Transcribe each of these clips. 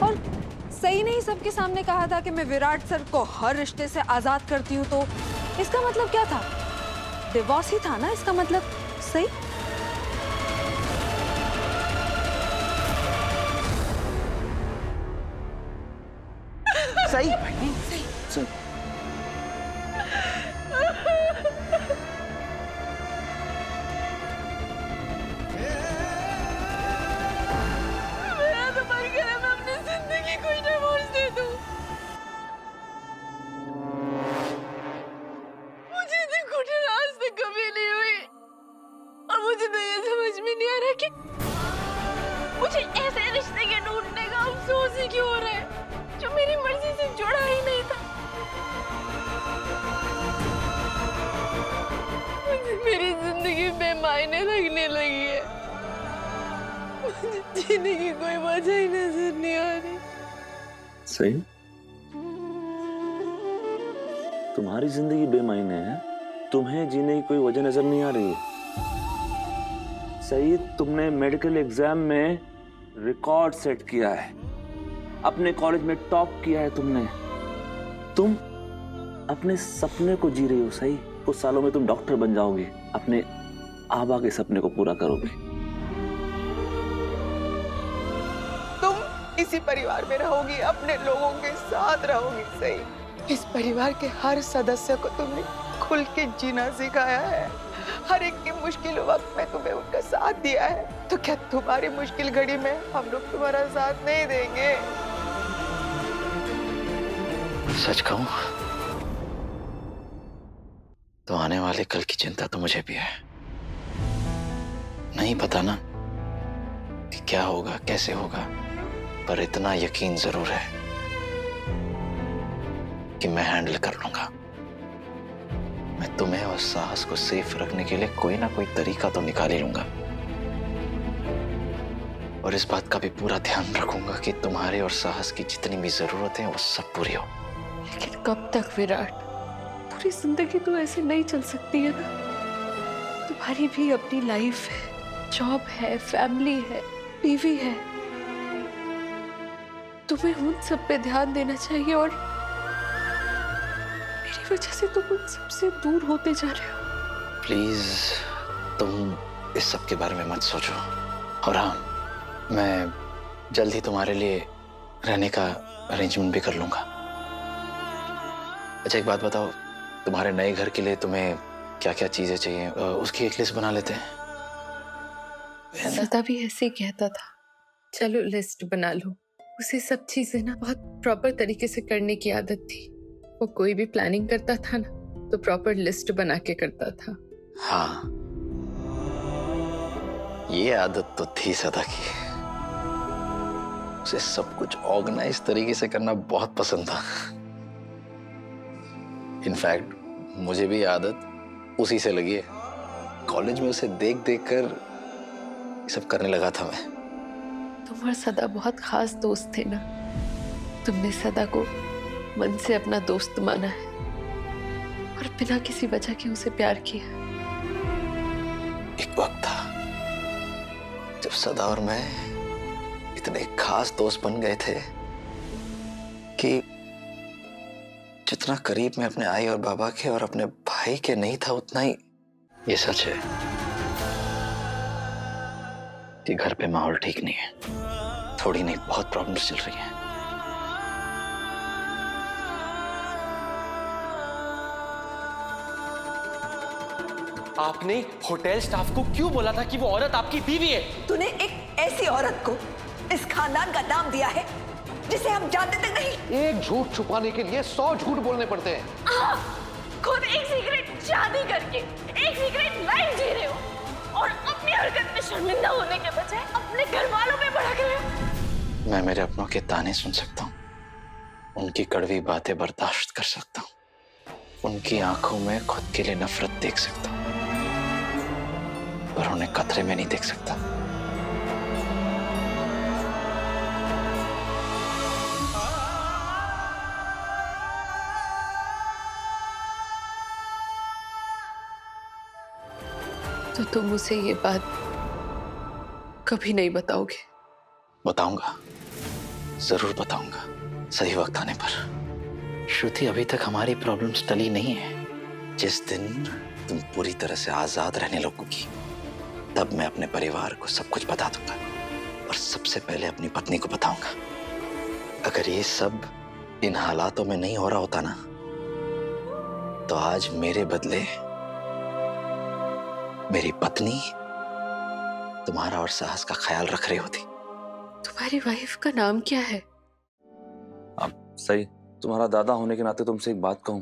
और सही नहीं सबके सामने कहा था कि मैं विराट सर को हर रिश्ते से आजाद करती हूँ, तो इसका मतलब क्या था? डिवोर्स ही था ना इसका मतलब, सही? सही बहनी, सही सही। मेरा तो मन कर रहा है मैं अपनी जिंदगी को ही डिवोर्स दे दूं। मुझे इतनी घुटन आज तक कभी नहीं हुई और मुझे तो ये समझ में नहीं आ रहा कि मुझे ऐसे रिश्ते के टूटने का अफसोस ही क्यों हो रहा है जो मेरी मर्जी से जुड़ा ही नहीं था। मुझे मेरी जिंदगी बेमायने लगने लगी है, मुझे जीने की कोई वजह ही नजर नहीं आ रही। सही, तुम्हारी जिंदगी बेमायने है, तुम्हें जीने की कोई वजह नजर नहीं आ रही है। सही, तुमने मेडिकल एग्जाम में रिकॉर्ड सेट किया है, अपने कॉलेज में टॉप किया है तुमने, तुम अपने सपने को जी रही हो। सही, कुछ सालों में तुम डॉक्टर बन जाओगे, अपने आबा के सपने को पूरा करोगे। तुम इसी परिवार में रहोगी, अपने लोगों के साथ रहोगी। सही, इस परिवार के हर सदस्य को तुमने खुल के जीना सिखाया है, हर एक की मुश्किल वक्त में तुम्हें उनका साथ दिया है, तो क्या तुम्हारी मुश्किल घड़ी में हम लोग तुम्हारा साथ नहीं देंगे? सच कहूं तो आने वाले कल की चिंता तो मुझे भी है। नहीं पता ना कि क्या होगा, कैसे होगा, पर इतना यकीन जरूर है कि मैं हैंडल कर लूंगा। मैं तुम्हें और साहस को सेफ रखने के लिए कोई ना कोई तरीका तो निकाल ही लूंगा, और इस बात का भी पूरा ध्यान रखूंगा कि तुम्हारे और साहस की जितनी भी जरूरतें वो सब पूरी हो। लेकिन कब तक विराट? पूरी जिंदगी तो ऐसे नहीं चल सकती है ना। तुम्हारी भी अपनी लाइफ है, जॉब है, फैमिली है, बीवी है। तुम्हें उन सब पे ध्यान देना चाहिए और मेरी वजह से तुम उन सबसे दूर होते जा रहे हो। प्लीज तुम इस सब के बारे में मत सोचो, और हाँ, मैं जल्द ही तुम्हारे लिए रहने का अरेंजमेंट भी कर लूंगा। अच्छा, एक बात बताओ, तुम्हारे नए घर के लिए तुम्हें क्या क्या चीजें चाहिए, उसकी एक लिस्ट बना लेते हैं। सदा भी ऐसे ही कहता था, चलो लिस्ट बना लो। उसे सब चीजें ना बहुत प्रॉपर तरीके से करने की आदत थी। वो कोई भी प्लानिंग करता था ना तो प्रॉपर लिस्ट बना के करता था। हाँ, ये आदत तो थी सदा की। उसे सब कुछ ऑर्गेनाइज तरीके से करना बहुत पसंद था। इनफैक्ट मुझे भी आदत उसी से लगी है। कॉलेज में उसे देख देख कर ये सब करने लगा था मैं। तुम और सदा बहुत खास दोस्त थे ना। तुमने सदा को मन से अपना दोस्त माना है और बिना किसी वजह के उसे प्यार किया। एक वक्त था जब सदा और मैं इतने खास दोस्त बन गए थे कि जितना करीब मैं अपने आई और बाबा के और अपने भाई के नहीं था, उतना ही ये सच है कि घर पे माहौल ठीक नहीं है। थोड़ी नहीं, बहुत प्रॉब्लम्स चल रही हैं। आपने होटल स्टाफ को क्यों बोला था कि वो औरत आपकी बीवी है? तूने एक ऐसी औरत को इस खानदान का नाम दिया है जिसे हम जानते तक नहीं। एक झूठ छुपाने के लिए 100 झूठ बोलने पड़ते हैं। खुद एक सीक्रेट शादी करके एक सीक्रेट लाइफ जी रहे हो और अपनी हरकत में शर्मिंदा होने के बजाय अपने घर वालों पे भड़क रहे हो। मैं मेरे अपनों के ताने सुन सकता हूँ, उनकी कड़वी बातें बर्दाश्त कर सकता हूँ, उनकी आंखों में खुद के लिए नफरत देख सकता हूँ, पर उन्हें खतरे में नहीं देख सकता। तो तुम उसे ये बात कभी नहीं बताओगे? बताऊंगा, जरूर बताऊंगा सही वक्त आने पर। श्रुति, अभी तक हमारी प्रॉब्लम्स टली नहीं है। जिस दिन तुम पूरी तरह से आजाद रहने लगोगी, तब मैं अपने परिवार को सब कुछ बता दूंगा, और सबसे पहले अपनी पत्नी को बताऊंगा। अगर ये सब इन हालातों में नहीं हो रहा होता ना, तो आज मेरे बदले मेरी पत्नी तुम्हारा और साहस का ख्याल रख रही होती। तुम्हारी वाइफ का नाम क्या है? अब सही, तुम्हारा दादा होने के नाते तुमसे एक बात कहूं,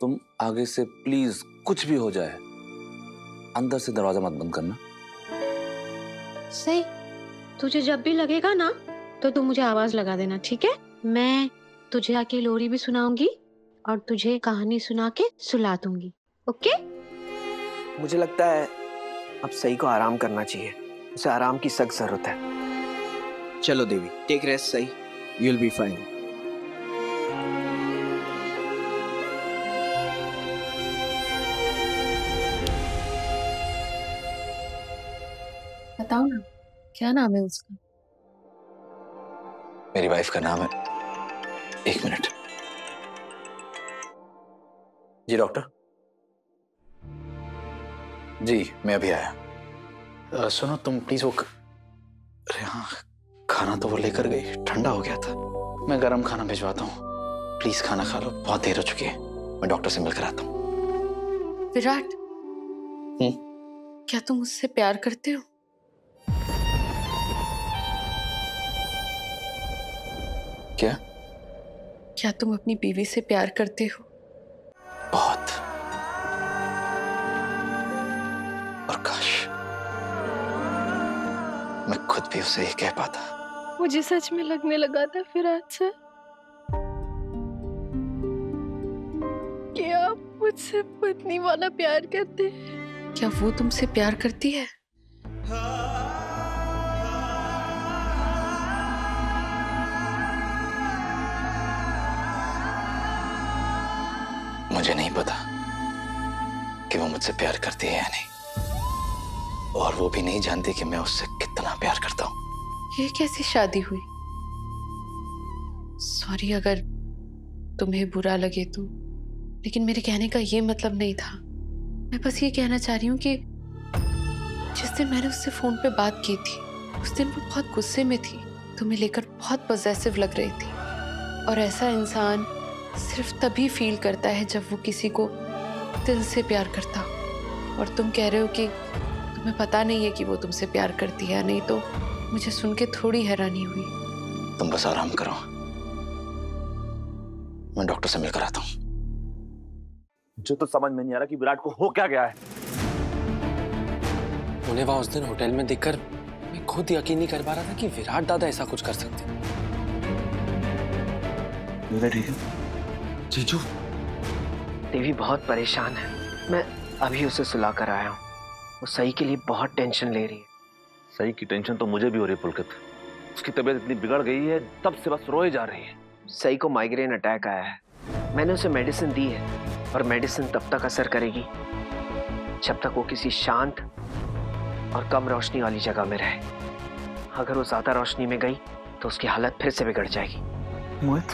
तुम आगे से प्लीज कुछ भी हो जाए अंदर से दरवाजा मत बंद करना। सही, तुझे जब भी लगेगा ना तो तू मुझे आवाज लगा देना, ठीक है? मैं तुझे आके लोरी भी सुनाऊंगी और तुझे कहानी सुना के सुला दूंगी, ओके? मुझे लगता है अब सही को आराम करना चाहिए, उसे आराम की सख्त जरूरत है। चलो देवी, टेक रेस्ट सही, यू विल बी फाइन। बताओ ना, क्या नाम है उसका? मेरी वाइफ का नाम है, एक मिनट। जी डॉक्टर। जी मैं अभी आया। सुनो तुम प्लीज, वो अरे हाँ, खाना तो वो लेकर गई, ठंडा हो गया था। मैं गरम खाना भिजवाता हूँ, प्लीज खाना खा लो, बहुत देर हो चुकी है। मैं डॉक्टर से मिलकर आता हूँ। विराट, क्या तुम मुझसे प्यार करते हो? क्या तुम अपनी बीवी से प्यार करते हो? बहुत। और काश मैं खुद भी उसे ही कह पाता। मुझे सच में लगने लगा था विराट सर कि आप मुझसे पत्नी वाला प्यार करते हैं। क्या वो तुमसे प्यार करती है? मुझे नहीं पता कि वो मुझसे प्यार करती है या नहीं, और वो भी नहीं जानती कि मैं उससे कितना प्यार करता हूँ। ये कैसी शादी हुई? सॉरी अगर तुम्हें बुरा लगे तो, लेकिन मेरे कहने का ये मतलब नहीं था। मैं बस ये कहना चाह रही हूँ कि जिस दिन मैंने उससे फोन पे बात की थी, उस दिन वो बहुत गुस्से में थी, तुम्हें लेकर बहुत पॉसेसिव लग रही थी। और ऐसा इंसान सिर्फ तभी फील करता है जब वो किसी को दिल से प्यार करता हो। और तुम कह रहे हो कि तुम्हें पता नहीं है कि वो तुमसे प्यार करती है या नहीं, तो मुझे सुन के थोड़ी हैरानी हुई। तुम बस आराम करो, मैं डॉक्टर से मिलकर आता हूँ। मुझे तो समझ में नहीं आ रहा कि विराट को हो क्या गया है। उन्हें वहां उस दिन होटल में देखकर मैं खुद यकीन नहीं कर पा रहा था कि विराट दादा ऐसा कुछ कर सकते। ठीक है जीजू। देवी बहुत परेशान है, मैं अभी उसे सुला कर आया हूँ। वो सही के लिए बहुत टेंशन ले रही है। सही की टेंशन तो मुझे भी हो रही है पुलकित। उसकी तबीयत इतनी बिगड़ गई है, तब से बस रोए जा रही है। सही को माइग्रेन अटैक आया है, मैंने उसे मेडिसिन दी है, और मेडिसिन तब तक असर करेगी जब तक वो किसी शांत और कम रोशनी वाली जगह में रहे। अगर वो ज्यादा रोशनी में गई तो उसकी हालत फिर से बिगड़ जाएगी। मोहित,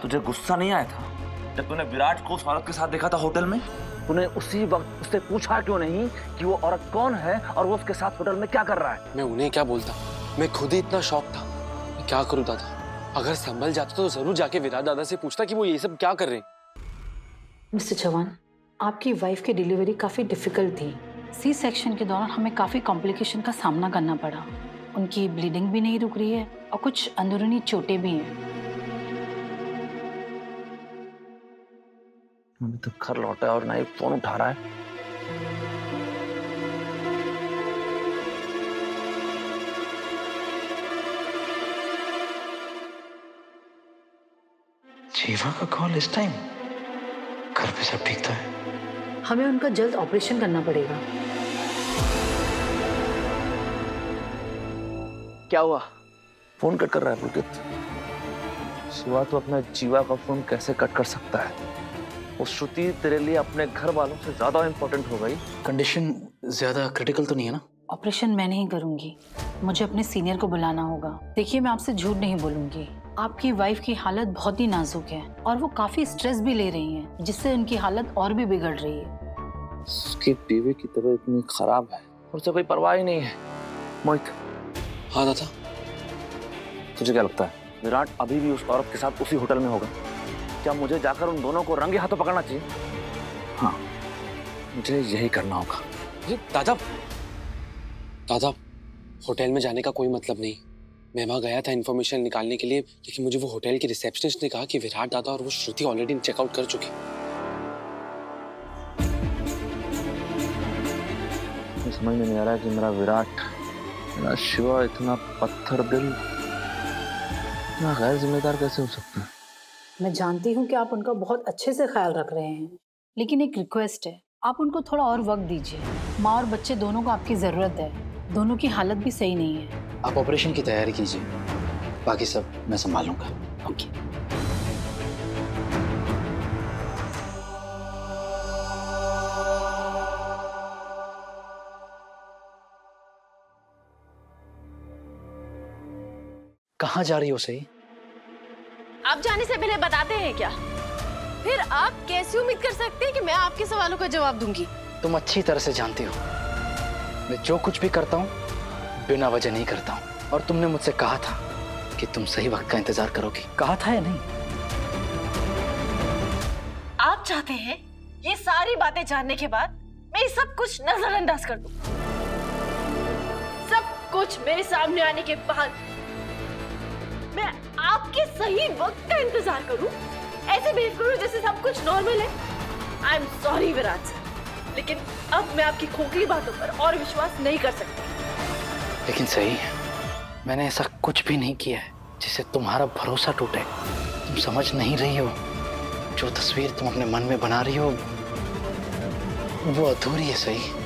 तुझे गुस्सा नहीं आया था जब तूने विराट को उस औरत के साथ देखा था होटल में? तूने उसी वक्त उससे पूछा क्यों नहीं कि वो औरत कौन है और वो उसके साथ होटल में क्या कर रहा है? मैं उन्हें क्या बोलता, मैं खुद ही इतना शॉक था। मैं क्या करूं दादा? अगर संभल जाता तो जरूर जाके विराट दादा से पूछता कि वो ये सब क्या कर रहे हैं। मिस्टर चौहान, आपकी वाइफ की डिलीवरी काफी डिफिकल्ट थी। सी सेक्शन के दौरान हमें काफी कॉम्प्लिकेशन का सामना करना पड़ा। उनकी ब्लीडिंग भी नहीं रुक रही है और कुछ अंदरूनी चोटें भी हैं। अभी तक घर लौटा है और ना ही फोन उठा रहा है। जीवा का कॉल इस टाइम? घर पे सब ठीक तो है? हमें उनका जल्द ऑपरेशन करना पड़ेगा। क्या हुआ? फोन कट कर रहा है पुलकित। शिवा तो अपना जीवा का फोन कैसे कट कर सकता है? वो श्रुति तेरे लिए अपने घर वालों से ज्यादा इंपॉर्टेंट हो गई। कंडीशन ज्यादा क्रिटिकल तो नहीं है ना? ऑपरेशन मैं नहीं करूंगी, मुझे अपने सीनियर को बुलाना होगा। देखिए, मैं आपसे झूठ नहीं बोलूंगी, आपकी वाइफ की हालत बहुत ही नाजुक है और वो काफी स्ट्रेस भी ले रही हैं, जिससे उनकी हालत और भी बिगड़ रही है। उसके बीवी की तबीयत इतनी खराब है, उसे कोई परवाह ही नहीं है। मोहित। हाँ दादा। तुझे क्या लगता है विराट अभी भी उस औरत के साथ उसी होटल में होगा? क्या मुझे जाकर उन दोनों को रंगे हाथों पकड़ना चाहिए? हाँ, मुझे यही करना होगा। दादा, दादा, होटल में जाने का कोई मतलब नहीं। मैं वहाँ गया था इन्फॉर्मेशन निकालने के लिए, लेकिन मुझे वो होटल की रिसेप्शनिस्ट ने कहा कि विराट दादा और वो श्रुति ऑलरेडी चेकआउट कर चुके। समझ में नहीं आ रहा कि मेरा विराट, मेरा शिवा इतना पत्थर दिल, इतना गैर जिम्मेदार कैसे हो सकता है? मैं जानती हूँ कि आप उनका बहुत अच्छे से ख्याल रख रहे हैं, लेकिन एक रिक्वेस्ट है, आप उनको थोड़ा और वक्त दीजिए। माँ और बच्चे दोनों को आपकी ज़रूरत है, दोनों की हालत भी सही नहीं है। आप ऑपरेशन की तैयारी कीजिए, बाकी सब मैं संभालूंगा। ओके। कहाँ जा रही हो सही? आप जाने से पहले बताते हैं क्या? फिर आप कैसे उम्मीद कर सकते हैं कि मैं आपके सवालों का जवाब दूंगी? तुम अच्छी तरह से जानती हो मैं जो कुछ भी करता हूँ बिना वजह नहीं करता हूँ, और तुमने मुझसे कहा था कि तुम सही वक्त का इंतजार करोगी। कहा था या नहीं? आप चाहते हैं ये सारी बातें जानने के बाद मैं ये सब कुछ नजरअंदाज कर दूं? सब कुछ मेरे सामने आने के बाद मैं आपके सही वक्त का इंतजार करूं, ऐसे बिहेव करूं जैसे सब कुछ नॉर्मल है? I am sorry Virat sir, लेकिन अब मैं आपकी खोखली बातों पर और विश्वास नहीं कर सकती। लेकिन सही, मैंने ऐसा कुछ भी नहीं किया है जिससे तुम्हारा भरोसा टूटे। तुम समझ नहीं रही हो, जो तस्वीर तुम अपने मन में बना रही हो वो अधूरी है सही।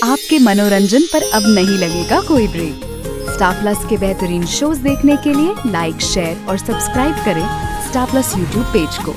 आपके मनोरंजन पर अब नहीं लगेगा कोई ब्रेक। स्टार प्लस के बेहतरीन शोज देखने के लिए लाइक, शेयर और सब्सक्राइब करें स्टार प्लस यूट्यूब पेज को।